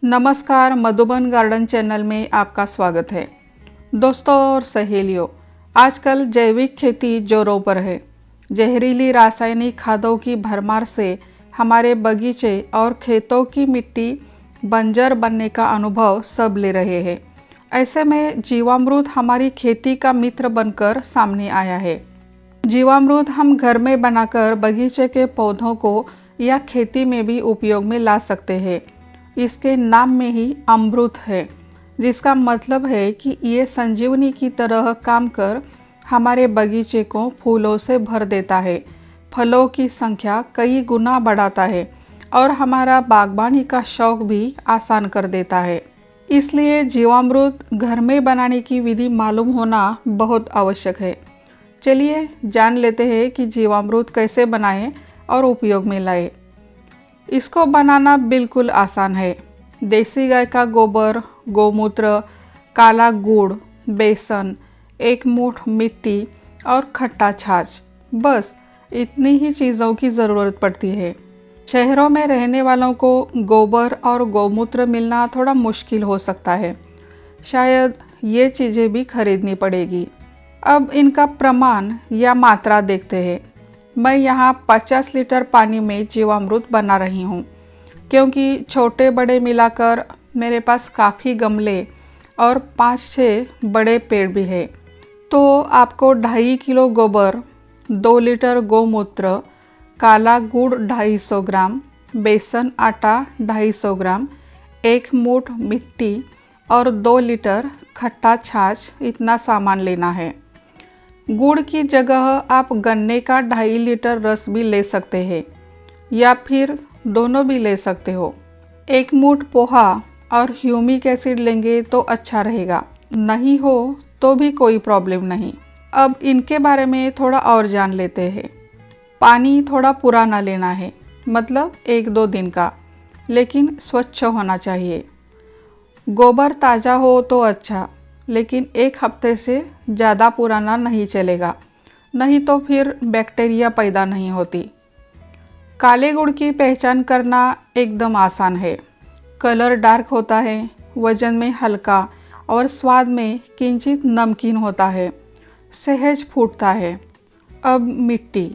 नमस्कार, Madhuban garden channel में आपका स्वागत है। दोस्तों और सहेलियों, आजकल जैविक खेती जोरों पर है। जहरीली रासायनिक खादों की भरमार से हमारे बगीचे और खेतों की मिट्टी बंजर बनने का अनुभव सब ले रहे हैं। ऐसे में जीवामृत हमारी खेती का मित्र बनकर सामने आया है। जीवामृत हम घर में बनाकर बगीचे के पौधों को या खेती में भी उपयोग में ला सकते हैं। इसके नाम में ही अमृत है, जिसका मतलब है कि ये संजीवनी की तरह काम कर हमारे बगीचे को फूलों से भर देता है, फलों की संख्या कई गुना बढ़ाता है और हमारा बागबानी का शौक भी आसान कर देता है। इसलिए जीवामृत घर में बनाने की विधि मालूम होना बहुत आवश्यक है। चलिए जान लेते हैं कि जीवामृत कैसे बनाएं और उपयोग में लाएं। इसको बनाना बिल्कुल आसान है। देसी गाय का गोबर, गोमूत्र, काला गुड़, बेसन, एक मुट्ठ मिट्टी और खट्टा छाछ, बस इतनी ही चीज़ों की ज़रूरत पड़ती है। शहरों में रहने वालों को गोबर और गोमूत्र मिलना थोड़ा मुश्किल हो सकता है। शायद ये चीज़ें भी खरीदनी पड़ेगी। अब इनका प्रमाण या मात्रा देखते हैं। मैं यहाँ 50 लीटर पानी में जीवामृत बना रही हूँ, क्योंकि छोटे बड़े मिलाकर मेरे पास काफ़ी गमले और 5-6 बड़े पेड़ भी है। तो आपको 2.5 किलो गोबर, 2 लीटर गोमूत्र, काला गुड़ 250 ग्राम, बेसन आटा 250 ग्राम, एक मुट्ठ मिट्टी और 2 लीटर खट्टा छाछ, इतना सामान लेना है। गुड़ की जगह आप गन्ने का 2.5 लीटर रस भी ले सकते हैं या फिर दोनों भी ले सकते हो। एक मुट्ठ पोहा और ह्यूमिक एसिड लेंगे तो अच्छा रहेगा, नहीं हो तो भी कोई प्रॉब्लम नहीं। अब इनके बारे में थोड़ा और जान लेते हैं। पानी थोड़ा पुराना लेना है, मतलब 1-2 दिन का, लेकिन स्वच्छ होना चाहिए। गोबर ताज़ा हो तो अच्छा, लेकिन 1 हफ्ते से ज़्यादा पुराना नहीं चलेगा, नहीं तो फिर बैक्टीरिया पैदा नहीं होती। काले गुड़ की पहचान करना एकदम आसान है। कलर डार्क होता है, वजन में हल्का और स्वाद में किंचित नमकीन होता है, सहज फूटता है। अब मिट्टी,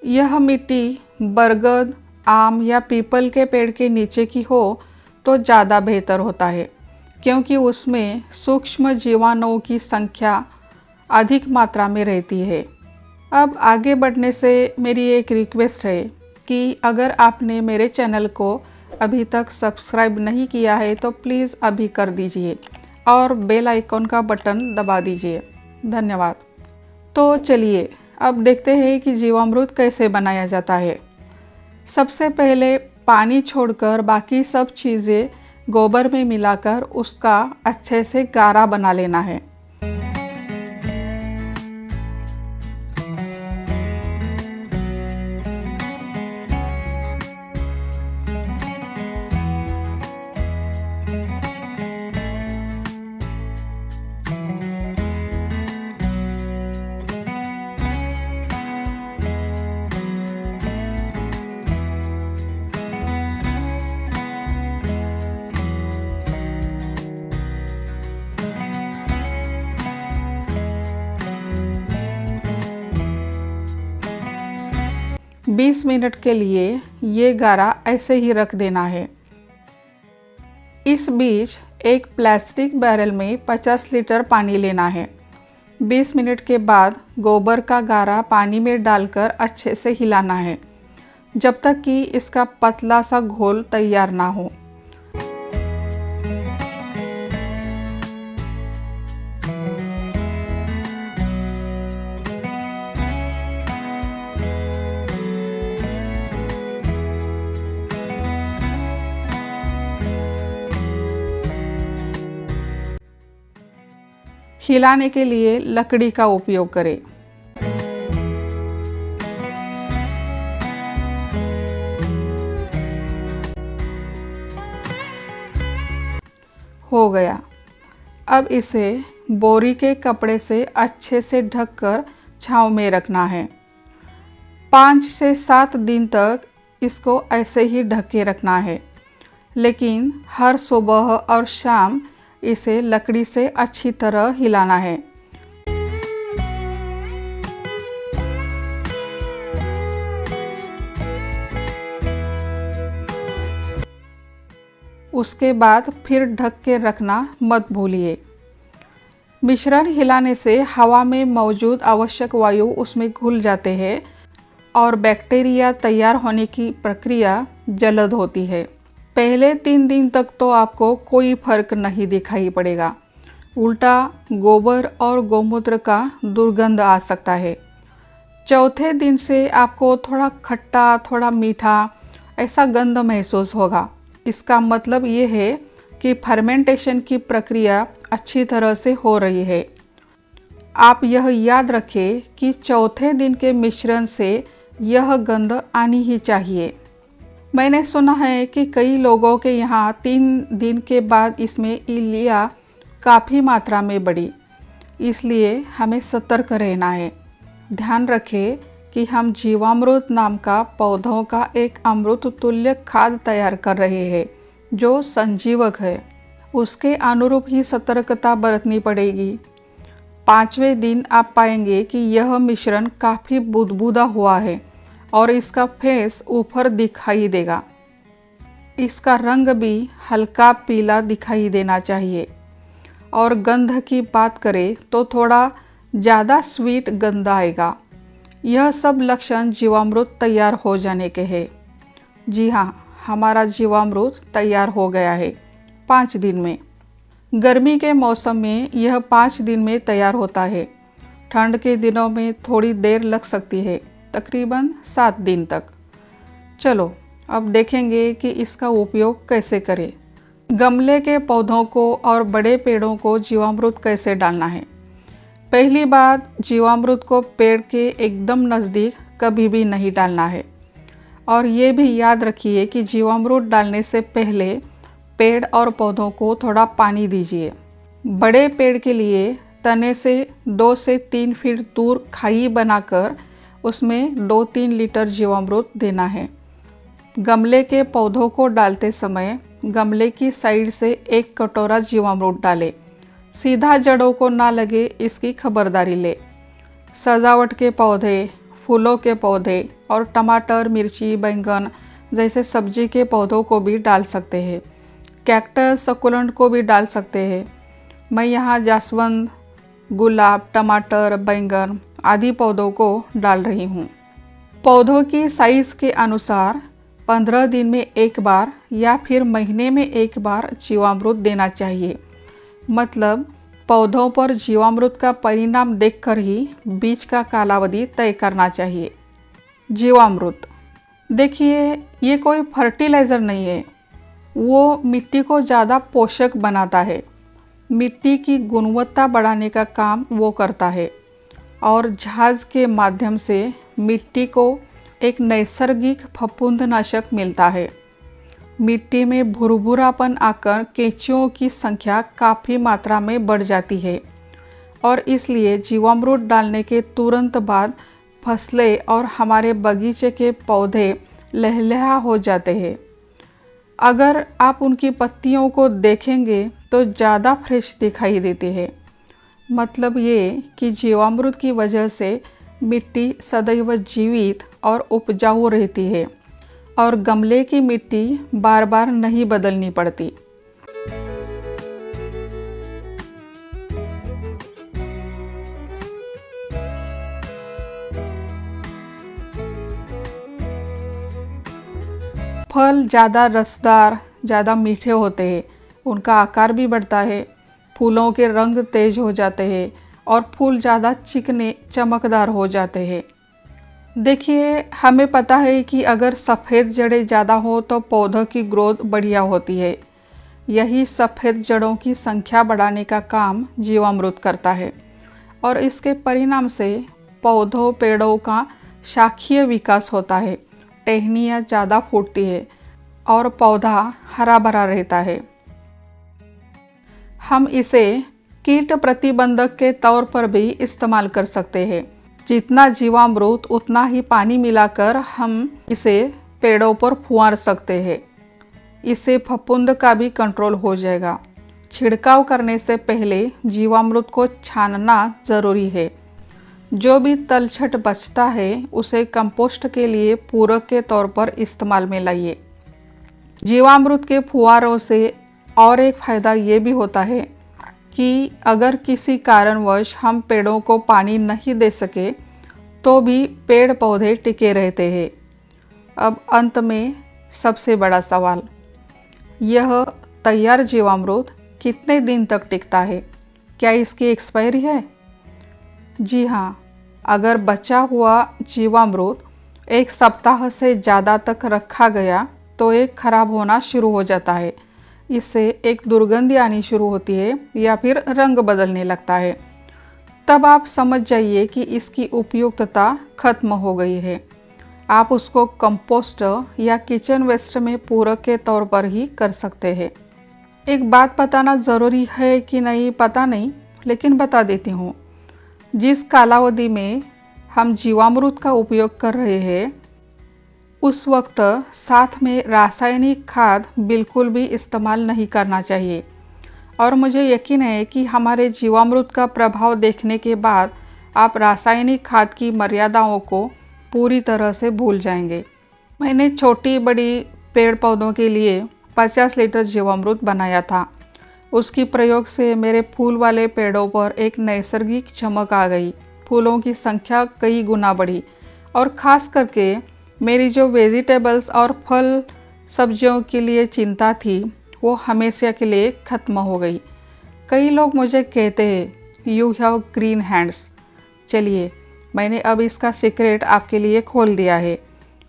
यह मिट्टी बरगद, आम या पीपल के पेड़ के नीचे की हो तो ज़्यादा बेहतर होता है, क्योंकि उसमें सूक्ष्म जीवाणुओं की संख्या अधिक मात्रा में रहती है। अब आगे बढ़ने से मेरी एक रिक्वेस्ट है कि अगर आपने मेरे चैनल को अभी तक सब्सक्राइब नहीं किया है तो प्लीज़ अभी कर दीजिए और बेल आइकॉन का बटन दबा दीजिए। धन्यवाद। तो चलिए अब देखते हैं कि जीवामृत कैसे बनाया जाता है। सबसे पहले पानी छोड़कर बाकी सब चीज़ें गोबर में मिलाकर उसका अच्छे से गारा बना लेना है। बीस मिनट के लिए ये गारा ऐसे ही रख देना है। इस बीच एक प्लास्टिक बैरल में 50 लीटर पानी लेना है। 20 मिनट के बाद गोबर का गारा पानी में डालकर अच्छे से हिलाना है, जब तक कि इसका पतला सा घोल तैयार ना हो। हिलाने के लिए लकड़ी का उपयोग करें। हो गया। अब इसे बोरी के कपड़े से अच्छे से ढककर छांव में रखना है। 5 से 7 दिन तक इसको ऐसे ही ढक के रखना है। लेकिन हर सुबह और शाम इसे लकड़ी से अच्छी तरह हिलाना है। उसके बाद फिर ढक के रखना मत भूलिए। मिश्रण हिलाने से हवा में मौजूद आवश्यक वायु उसमें घुल जाते हैं और बैक्टीरिया तैयार होने की प्रक्रिया जल्द होती है। पहले 3 दिन तक तो आपको कोई फर्क नहीं दिखाई पड़ेगा, उल्टा गोबर और गोमूत्र का दुर्गंध आ सकता है। चौथे दिन से आपको थोड़ा खट्टा, थोड़ा मीठा ऐसा गंध महसूस होगा। इसका मतलब ये है कि फर्मेंटेशन की प्रक्रिया अच्छी तरह से हो रही है। आप यह याद रखें कि चौथे दिन के मिश्रण से यह गंध आनी ही चाहिए। मैंने सुना है कि कई लोगों के यहाँ 3 दिन के बाद इसमें इल्लिया काफ़ी मात्रा में बढ़ी, इसलिए हमें सतर्क रहना है। ध्यान रखें कि हम जीवामृत नाम का पौधों का एक अमृत तुल्य खाद तैयार कर रहे हैं जो संजीवक है। उसके अनुरूप ही सतर्कता बरतनी पड़ेगी। 5वें दिन आप पाएंगे कि यह मिश्रण काफ़ी बुदबुदा हुआ है और इसका फेस ऊपर दिखाई देगा। इसका रंग भी हल्का पीला दिखाई देना चाहिए। और गंध की बात करें तो थोड़ा ज़्यादा स्वीट गंध आएगा। यह सब लक्षण जीवामृत तैयार हो जाने के हैं। जी हाँ, हमारा जीवामृत तैयार हो गया है 5 दिन में। गर्मी के मौसम में यह 5 दिन में तैयार होता है। ठंड के दिनों में थोड़ी देर लग सकती है, तकरीबन 7 दिन तक। चलो अब देखेंगे कि इसका उपयोग कैसे करें। गमले के पौधों को और बड़े पेड़ों को जीवामृत कैसे डालना है। पहली बात, जीवामृत को पेड़ के एकदम नज़दीक कभी भी नहीं डालना है। और ये भी याद रखिए कि जीवामृत डालने से पहले पेड़ और पौधों को थोड़ा पानी दीजिए। बड़े पेड़ के लिए तने से 2 से 3 फीट दूर खाई बनाकर उसमें 2-3 लीटर जीवामृत देना है। गमले के पौधों को डालते समय गमले की साइड से 1 कटोरा जीवामृत डालें। सीधा जड़ों को ना लगे, इसकी खबरदारी ले। सजावट के पौधे, फूलों के पौधे और टमाटर, मिर्ची, बैंगन जैसे सब्जी के पौधों को भी डाल सकते हैं। कैक्टस, सकुलेंट को भी डाल सकते हैं। मैं यहाँ जास्वंद, गुलाब, टमाटर, बैंगन आदि पौधों को डाल रही हूँ। पौधों की साइज के अनुसार 15 दिन में 1 बार या फिर महीने में 1 बार जीवामृत देना चाहिए। मतलब पौधों पर जीवामृत का परिणाम देखकर ही बीज का कालावधि तय करना चाहिए। जीवामृत, देखिए ये कोई फर्टिलाइज़र नहीं है। वो मिट्टी को ज़्यादा पोषक बनाता है, मिट्टी की गुणवत्ता बढ़ाने का काम वो करता है और झाग के माध्यम से मिट्टी को एक नैसर्गिक फफूंदनाशक मिलता है। मिट्टी में भुरभुरापन आकर केंचुओं की संख्या काफ़ी मात्रा में बढ़ जाती है और इसलिए जीवामृत डालने के तुरंत बाद फसलें और हमारे बगीचे के पौधे लहलहा हो जाते हैं। अगर आप उनकी पत्तियों को देखेंगे तो ज़्यादा फ्रेश दिखाई देती है। मतलब ये कि जीवामृत की वजह से मिट्टी सदैव जीवित और उपजाऊ रहती है और गमले की मिट्टी बार बार नहीं बदलनी पड़ती। फल ज़्यादा रसदार, ज़्यादा मीठे होते हैं, उनका आकार भी बढ़ता है, फूलों के रंग तेज हो जाते हैं और फूल ज़्यादा चिकने चमकदार हो जाते हैं। देखिए, हमें पता है कि अगर सफ़ेद जड़ें ज़्यादा हो तो पौधों की ग्रोथ बढ़िया होती है। यही सफ़ेद जड़ों की संख्या बढ़ाने का काम जीवामृत करता है और इसके परिणाम से पौधों पेड़ों का शाखीय विकास होता है, टहनियाँ ज़्यादा फूटती है और पौधा हरा भरा रहता है। हम इसे कीट प्रतिबंधक के तौर पर भी इस्तेमाल कर सकते हैं। जितना जीवामृत उतना ही पानी मिलाकर हम इसे पेड़ों पर फुआर सकते हैं। इससे फफूंद का भी कंट्रोल हो जाएगा। छिड़काव करने से पहले जीवामृत को छानना ज़रूरी है। जो भी तलछट बचता है उसे कंपोस्ट के लिए पूरक के तौर पर इस्तेमाल में लाइए। जीवामृत के फुहारों से और एक फायदा ये भी होता है कि अगर किसी कारणवश हम पेड़ों को पानी नहीं दे सके तो भी पेड़ पौधे टिके रहते हैं। अब अंत में सबसे बड़ा सवाल, यह तैयार जीवामृत कितने दिन तक टिकता है? क्या इसकी एक्सपायरी है? जी हाँ, अगर बचा हुआ जीवामृत एक सप्ताह से ज़्यादा तक रखा गया तो ये खराब होना शुरू हो जाता है। इससे एक दुर्गंध आनी शुरू होती है या फिर रंग बदलने लगता है। तब आप समझ जाइए कि इसकी उपयुक्तता खत्म हो गई है। आप उसको कंपोस्ट या किचन वेस्ट में पूरक के तौर पर ही कर सकते हैं। एक बात बताना ज़रूरी है कि नहीं पता नहीं, लेकिन बता देती हूँ। जिस कालावधि में हम जीवामृत का उपयोग कर रहे हैं उस वक्त साथ में रासायनिक खाद बिल्कुल भी इस्तेमाल नहीं करना चाहिए। और मुझे यकीन है कि हमारे जीवामृत का प्रभाव देखने के बाद आप रासायनिक खाद की मर्यादाओं को पूरी तरह से भूल जाएंगे। मैंने छोटी बड़ी पेड़ पौधों के लिए 50 लीटर जीवामृत बनाया था। उसकी प्रयोग से मेरे फूल वाले पेड़ों पर एक नैसर्गिक चमक आ गई। फूलों की संख्या कई गुना बढ़ी और ख़ास करके मेरी जो वेजिटेबल्स और फल सब्जियों के लिए चिंता थी वो हमेशा के लिए ख़त्म हो गई। कई लोग मुझे कहते हैं यू हैव ग्रीन हैंड्स। चलिए, मैंने अब इसका सीक्रेट आपके लिए खोल दिया है।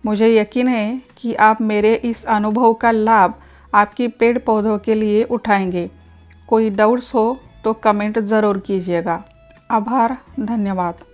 मुझे यकीन है कि आप मेरे इस अनुभव का लाभ आपकी पेड़ पौधों के लिए उठाएंगे। कोई डाउट्स हो तो कमेंट ज़रूर कीजिएगा। आभार, धन्यवाद।